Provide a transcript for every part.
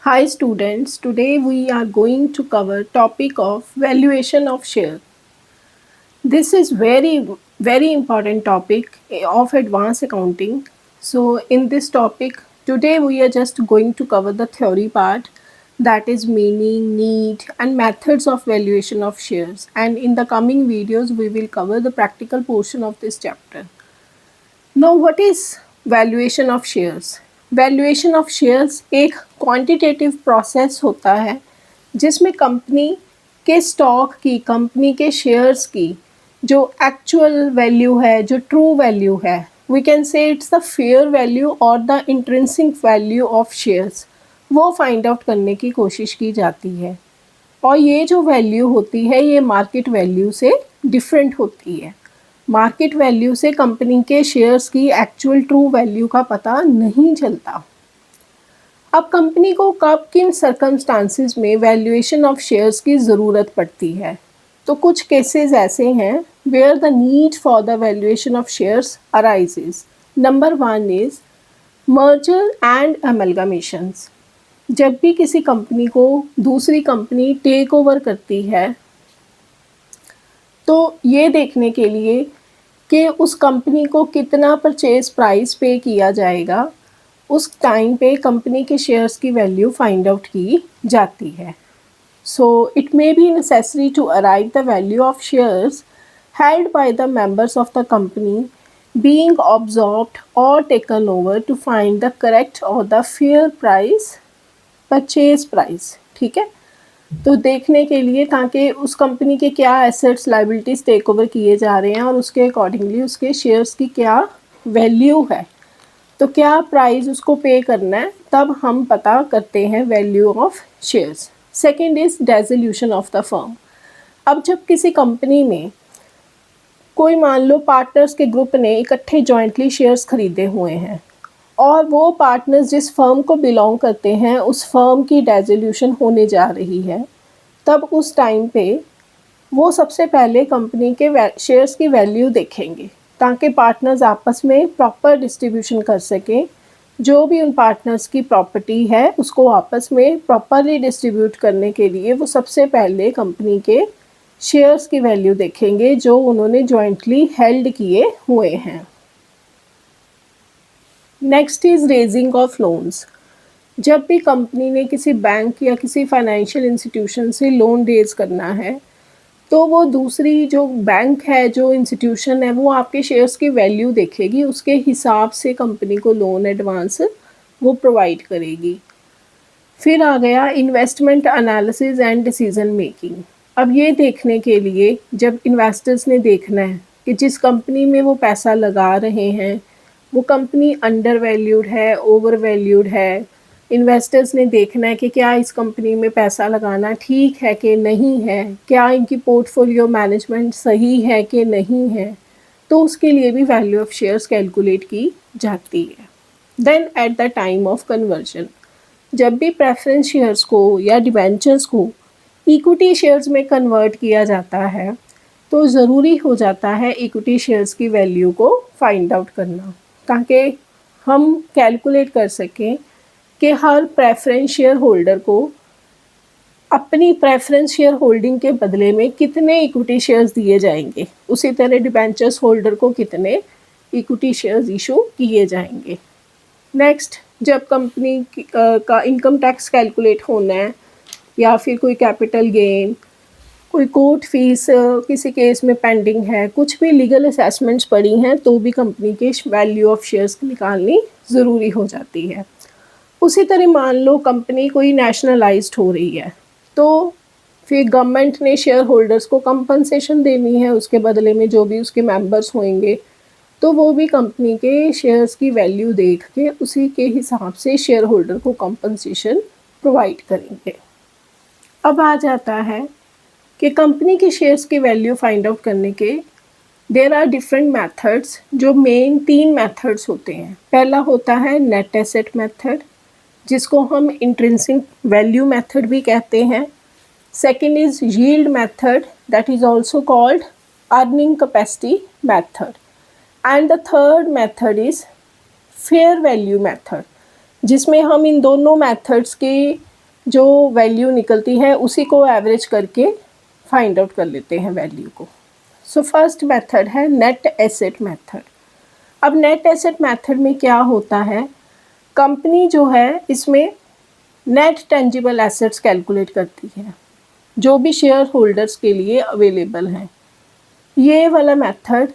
Hi students, today we are going to cover topic of valuation of share. This is very important topic of advanced accounting. So in this topic today we are just going to cover the theory part, that is meaning, need and methods of valuation of shares, and in the coming videos we will cover the practical portion of this chapter. Now what is valuation of shares? Valuation of shares एक quantitative process होता है जिसमें company के stock की, company के shares की जो actual value है, जो ट्रू वैल्यू है, we can say it's the fair value और the intrinsic value of shares, वो फाइंड आउट करने की कोशिश की जाती है। और ये जो वैल्यू होती है ये मार्केट वैल्यू से डिफरेंट होती है। मार्केट वैल्यू से कंपनी के शेयर्स की एक्चुअल ट्रू वैल्यू का पता नहीं चलता। अब कंपनी को कब किन सर्कमस्टांसिस में वैल्यूएशन ऑफ शेयर्स की ज़रूरत पड़ती है? तो कुछ केसेस ऐसे हैं where the need for the valuation of shares arises. Number 1 is merger and amalgamations. जब भी किसी कंपनी को दूसरी कंपनी टेक ओवर करती है तो ये देखने के लिए कि उस कंपनी को कितना परचेज प्राइस पे किया जाएगा, उस टाइम पे कंपनी के शेयर्स की वैल्यू फाइंड आउट की जाती है। So it may be necessary to arrive the value of shares held by the members of the company being absorbed or taken over to find the correct or the fair price, purchase price। ठीक है, तो देखने के लिए ताकि उस company के क्या एसेट्स, लाइबिलिटीज़ टेक ओवर किए जा रहे हैं और उसके अकॉर्डिंगली उसके शेयर्स की क्या वैल्यू है, तो क्या प्राइस उसको पे करना है, तब हम पता करते हैं value of shares. Second is dissolution of the firm. अब जब किसी कंपनी में कोई, मान लो पार्टनर्स के ग्रुप ने इकट्ठे जॉइंटली शेयर्स खरीदे हुए हैं और वो पार्टनर्स जिस फर्म को बिलोंग करते हैं उस फर्म की डिसोल्यूशन होने जा रही है, तब उस टाइम पे वो सबसे पहले कंपनी के शेयर्स की वैल्यू देखेंगे ताकि पार्टनर्स आपस में प्रॉपर डिस्ट्रीब्यूशन कर सकें। जो भी उन पार्टनर्स की प्रॉपर्टी है उसको आपस में प्रॉपरली डिस्ट्रीब्यूट करने के लिए वो सबसे पहले कंपनी के शेयर्स की वैल्यू देखेंगे जो उन्होंने जॉइंटली हेल्ड किए हुए हैं। Next is raising of loans. जब भी कंपनी ने किसी बैंक या किसी फाइनेंशियल इंस्टीट्यूशन से लोन रेज करना है तो वो दूसरी जो बैंक है, जो इंस्टीट्यूशन है, वो आपके शेयर्स की वैल्यू देखेगी, उसके हिसाब से कंपनी को लोन एडवांस वो प्रोवाइड करेगी। फिर आ गया investment analysis and decision making. अब ये देखने के लिए जब इन्वेस्टर्स ने देखना है कि जिस कंपनी में वो पैसा लगा रहे हैं वो कंपनी अंडर वैल्यूड है, ओवर वैल्यूड है, इन्वेस्टर्स ने देखना है कि क्या इस कंपनी में पैसा लगाना ठीक है कि नहीं है, क्या इनकी पोर्टफोलियो मैनेजमेंट सही है कि नहीं है, तो उसके लिए भी वैल्यू ऑफ शेयर्स कैलकुलेट की जाती है। Then at the time of conversion, जब भी प्रेफरेंस शेयर्स को या डिबेंचर्स को इक्विटी शेयर्स में कन्वर्ट किया जाता है तो ज़रूरी हो जाता है इक्विटी शेयर्स की वैल्यू को फाइंड आउट करना ताकि हम कैलकुलेट कर सकें कि हर प्रेफरेंस शेयर होल्डर को अपनी प्रेफरेंस शेयर होल्डिंग के बदले में कितने इक्विटी शेयर्स दिए जाएंगे, उसी तरह डिबेंचर्स होल्डर को कितने इक्विटी शेयर्स इशू किए जाएंगे। नेक्स्ट, जब कंपनी का इनकम टैक्स कैलकुलेट होना है या फिर कोई कैपिटल गेन, कोई कोर्ट फीस किसी केस में पेंडिंग है, कुछ भी लीगल असेसमेंट्स पड़ी हैं तो भी कंपनी के वैल्यू ऑफ शेयर्स निकालनी ज़रूरी हो जाती है। उसी तरह मान लो कंपनी कोई नेशनलाइज्ड हो रही है तो फिर गवर्नमेंट ने शेयर होल्डर्स को कंपनसेशन देनी है, उसके बदले में जो भी उसके मेंबर्स होंगे तो वो भी कंपनी के शेयर्स की वैल्यू देख के उसी के हिसाब से शेयर होल्डर को कंपनसेशन प्रोवाइड करेंगे। अब आ जाता है कि कंपनी के शेयर्स की वैल्यू फाइंड आउट करने के देयर आर डिफरेंट मेथड्स, जो मेन 3 मेथड्स होते हैं। पहला होता है नेट एसेट मेथड जिसको हम इंट्रिंसिक वैल्यू मेथड भी कहते हैं। Second is yield method, that is also called earning capacity method, and the third method is fair value method, जिसमें हम इन दोनों मेथड्स के जो वैल्यू निकलती है उसी को एवरेज करके फाइंड आउट कर लेते हैं वैल्यू को। सो फर्स्ट मेथड है नेट एसेट मेथड। अब नेट एसेट मेथड में क्या होता है, कंपनी जो है इसमें नेट टेंजिबल एसेट्स कैलकुलेट करती है जो भी शेयर होल्डर्स के लिए अवेलेबल हैं। ये वाला मेथड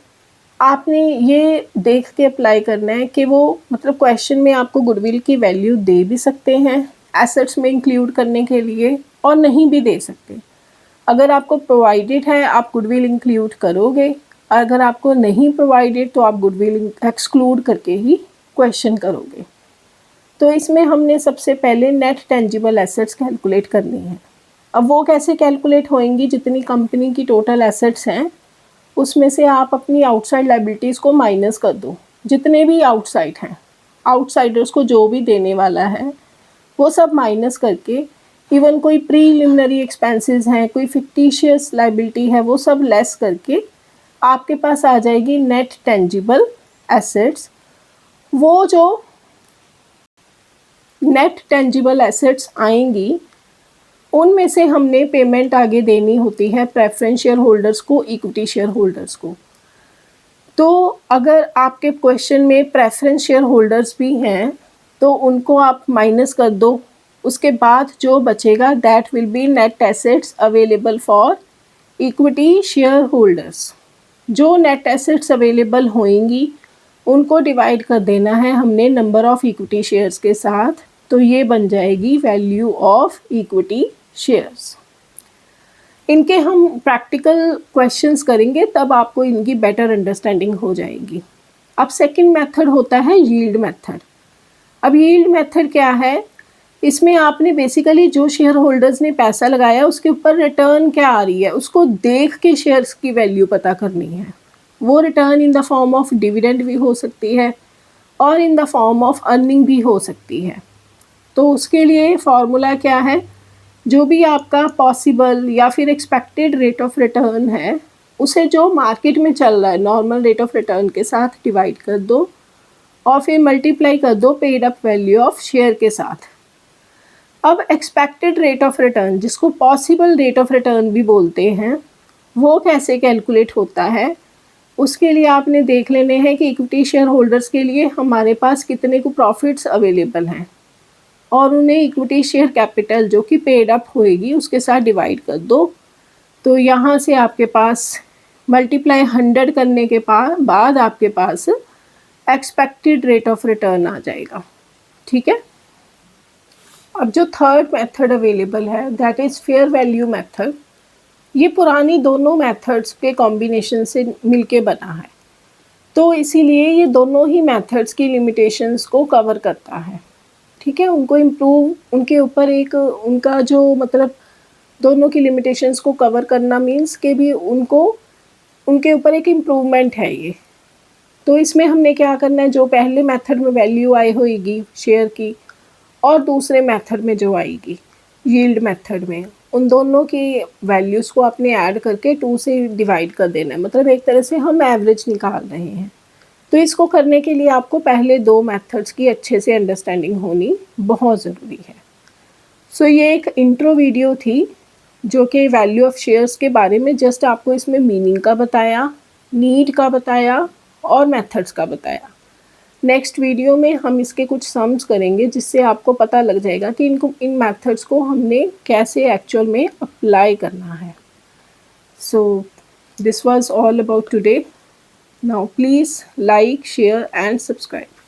आपने ये देख के अप्लाई करना है कि वो मतलब क्वेश्चन में आपको गुडविल की वैल्यू दे भी सकते हैं एसेट्स में इंक्लूड करने के लिए और नहीं भी दे सकते। अगर आपको प्रोवाइडेड है आप गुडविल इंक्लूड करोगे, अगर आपको नहीं प्रोवाइडेड तो आप गुडविल एक्सक्लूड करके ही क्वेश्चन करोगे। तो इसमें हमने सबसे पहले नेट टेंजिबल एसेट्स कैलकुलेट करनी है। अब वो कैसे कैलकुलेट होएंगी, जितनी कंपनी की टोटल एसेट्स हैं उसमें से आप अपनी आउटसाइड लायबिलिटीज़ को माइनस कर दो, जितने भी आउटसाइड हैं, आउटसाइडर्स को जो भी देने वाला है वो सब माइनस करके, इवन कोई प्रीलिमिनरी एक्सपेंसेस हैं, कोई फिक्टिशियस लायबिलिटी है, वो सब लेस करके आपके पास आ जाएगी नेट टेंजिबल एसेट्स। वो जो नेट टेंजिबल एसेट्स आएंगी उनमें से हमने पेमेंट आगे देनी होती है प्रेफरेंस शेयर होल्डर्स को, इक्विटी शेयर होल्डर्स को। तो अगर आपके क्वेश्चन में प्रेफरेंस शेयर होल्डर्स भी हैं तो उनको आप माइनस कर दो, उसके बाद जो बचेगा that will be net assets available for equity share holders. जो नेट एसेट्स अवेलेबल होंगी उनको डिवाइड कर देना है हमने नंबर ऑफ़ इक्विटी शेयर्स के साथ, तो ये बन जाएगी वैल्यू ऑफ इक्विटी शेयर्स। इनके हम प्रैक्टिकल क्वेश्चंस करेंगे तब आपको इनकी बेटर अंडरस्टैंडिंग हो जाएगी। अब सेकंड मेथड होता है यील्ड मेथड। अब यील्ड मेथड क्या है, इसमें आपने बेसिकली जो शेयर होल्डर्स ने पैसा लगाया उसके ऊपर रिटर्न क्या आ रही है उसको देख के शेयर्स की वैल्यू पता करनी है। वो return in the form of dividend भी हो सकती है और in the form of earning भी हो सकती है। तो उसके लिए फॉर्मूला क्या है, जो भी आपका पॉसिबल या फिर एक्सपेक्टेड रेट ऑफ रिटर्न है उसे जो मार्केट में चल रहा है नॉर्मल रेट ऑफ रिटर्न के साथ डिवाइड कर दो और फिर मल्टीप्लाई कर दो paid up value of share के साथ। अब एक्सपेक्टेड रेट ऑफ रिटर्न, जिसको पॉसिबल रेट ऑफ रिटर्न भी बोलते हैं, वो कैसे कैलकुलेट होता है, उसके लिए आपने देख लेने हैं कि इक्विटी शेयर होल्डर्स के लिए हमारे पास कितने को प्रॉफिट्स अवेलेबल हैं और उन्हें इक्विटी शेयर कैपिटल जो कि पेड अप होएगी उसके साथ डिवाइड कर दो। तो यहाँ से आपके पास मल्टीप्लाई 100 करने के बाद आपके पास एक्सपेक्टेड रेट ऑफ रिटर्न आ जाएगा। ठीक है। अब जो थर्ड मेथड अवेलेबल है that is fair value method. ये पुरानी दोनों मेथड्स के कॉम्बिनेशन से मिलके बना है, तो इसीलिए ये दोनों ही मेथड्स की लिमिटेशंस को कवर करता है। ठीक है, उनको इम्प्रूव, उनके ऊपर एक उनका जो मतलब दोनों की लिमिटेशंस को कवर करना मीन्स के भी उनको उनके ऊपर एक इम्प्रूवमेंट है ये। तो इसमें हमने क्या करना है, जो पहले मेथड में वैल्यू आई होगी शेयर की और दूसरे मेथड में जो आएगी यील्ड मेथड में, उन दोनों की वैल्यूज़ को आपने ऐड करके 2 से डिवाइड कर देना है। मतलब एक तरह से हम एवरेज निकाल रहे हैं। तो इसको करने के लिए आपको पहले 2 मेथड्स की अच्छे से अंडरस्टैंडिंग होनी बहुत ज़रूरी है। सो ये एक इंट्रो वीडियो थी जो कि वैल्यू ऑफ शेयर्स के बारे में जस्ट आपको इसमें मीनिंग का बताया, नीड का बताया और मेथड्स का बताया। नेक्स्ट वीडियो में हम इसके कुछ सम्स करेंगे जिससे आपको पता लग जाएगा कि इन मेथड्स को हमने कैसे एक्चुअल में अप्लाई करना है। So this was all about today. Now please like, share and subscribe.